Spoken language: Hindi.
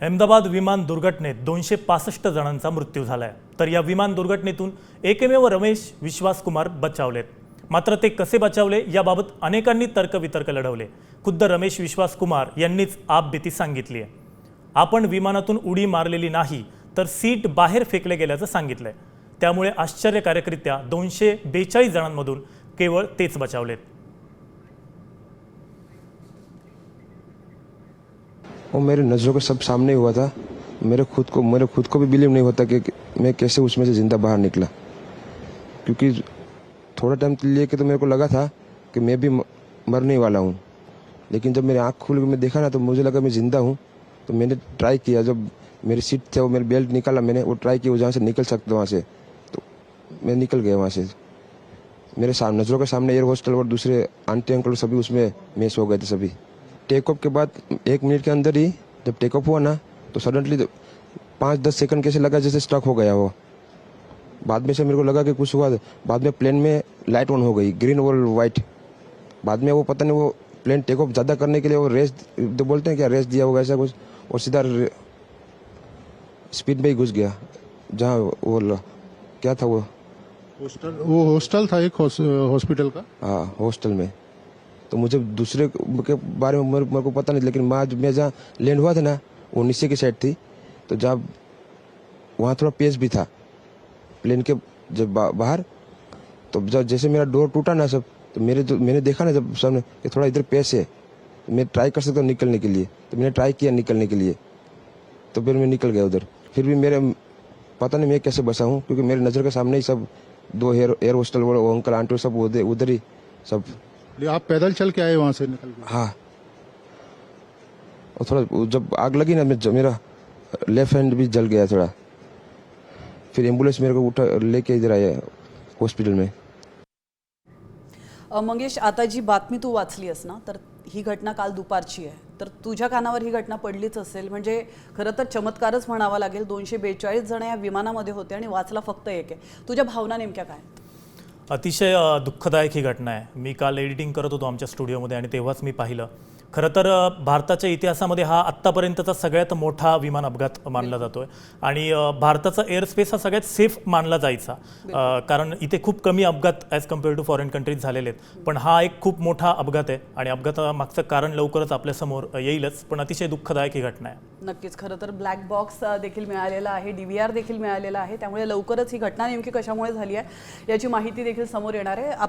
अहमदाबाद विमान दुर्घटनेत 265 जणांचा मृत्यू झालाय। तर या विमान दुर्घटनेतून एकमेव रमेश विश्वासकुमार बचावलेत। मात्र ते कसे बचावले याबाबत अनेकांनी तर्कवितर्क लढवले। खुद्द रमेश विश्वासकुमार यांनीच आपबीती सांगितली आहे। आपण विमानातून उडी मारलेली नाही तर सीट बाहेर फेकले गेल्याचं सांगितलंय। त्यामुळे आश्चर्यकारकरित्या 242 जणांमधून केवळ तेच बचावलेत। वो मेरे नज़रों के सब सामने हुआ था। मेरे खुद को भी बिलीव नहीं होता कि मैं कैसे उसमें से ज़िंदा बाहर निकला, क्योंकि थोड़ा टाइम के लिए तो मेरे को लगा था कि मैं भी मरने वाला हूँ। लेकिन जब मेरी आँख खुल के मैं देखा ना तो मुझे लगा मैं ज़िंदा हूँ। तो मैंने ट्राई किया, जब मेरी सीट थे वो मेरी बेल्ट निकाला, मैंने वो ट्राई किया जहाँ से निकल सकता वहाँ से, तो मैं निकल गया वहाँ से। मेरे नज़रों के सामने एयर होस्टल और दूसरे आंटी अंकल सभी उसमें मिस हो गए थे सभी। टेक ऑफ के बाद 1 मिनट के अंदर ही जब टेक ऑफ हुआ ना तो सडनली 5-10 सेकंड कैसे लगा जैसे स्टक हो गया वो। बाद में से मेरे को लगा कि कुछ हुआ। बाद में प्लेन में लाइट ऑन हो गई, ग्रीन और वाइट। बाद में वो पता नहीं वो प्लेन टेक ऑफ ज़्यादा करने के लिए वो रेस तो बोलते हैं क्या, रेस दिया होगा ऐसा कुछ, और सीधा स्पीड में ही घुस गया जहाँ वो क्या था वो हॉस्टल था एक हॉस्पिटल का। हाँ, हॉस्टल में। तो मुझे दूसरे के बारे में मेरे को पता नहीं, लेकिन मैं जहाँ लैंड हुआ था ना वो नीचे की साइड थी, तो जहाँ वहाँ थोड़ा पेस भी था प्लेन के जब बाहर। तो जब जैसे मेरा डोर टूटा ना सब, तो मैंने देखा ना जब सामने कि थोड़ा इधर पेस है, तो मैं ट्राई कर सकता हूँ निकलने के लिए। तो मैंने ट्राई किया निकलने के लिए, तो फिर मैं निकल गया उधर। फिर भी मेरे पता नहीं मैं कैसे बचा हूँ, क्योंकि मेरी नज़र के सामने ही सब 2 एयर होस्टल वो अंकल आंटी सब उधर ही सब। आप पैदल चल के आए वहां से निकल के? हाँ, और थोड़ा जब आग लगी ना मेरा लेफ्ट हैंड भी जल गया थोड़ा। फिर एम्बुलेंस मेरे को उठा लेके इधर आया हॉस्पिटल में। मंगेश, आता जी बातमी तू वाचलीस ना, तर ही घटना काल दुपारची आहे, तर तुझ्या कानावर ही घटना पडलीच असेल। म्हणजे खरं तर चमत्कारच म्हणावा लागेल। 242 जण या विमानामध्ये होते आणि वाचला फक्त एक आहे। तुझ्या भावना नेमक्या काय? अतिशय दुःखदायक ही घटना आहे। मी काल एडिटिंग करत होतो आमच्या स्टुडिओमध्ये आणि तेव्हाच मी पाहिलं। खरं तर भारताच्या इतिहासामध्ये हा आत्तापर्यंतचा सगळ्यात मोठा विमान अपघात मानला जातोय आणि भारताचा एअर स्पेस हा सगळ्यात सेफ मानला जायचा, कारण इथे खूप कमी अपघात as compare to foreign countries झालेले आहेत। पण हा एक खूप मोठा अपघात आहे आणि अपघातामागचं कारण लवकरच आपल्यासमोर येईलच, पण अतिशय दुःखदायक ही घटना आहे। नक्कीच, खरं तर ब्लॅक बॉक्स देखील मिळालेला आहे, DVR देखील मिळालेला आहे, त्यामुळे लवकरच ही घटना नेमकी कशामुळे झाली आहे याची माहिती देखील समोर येणार आहे।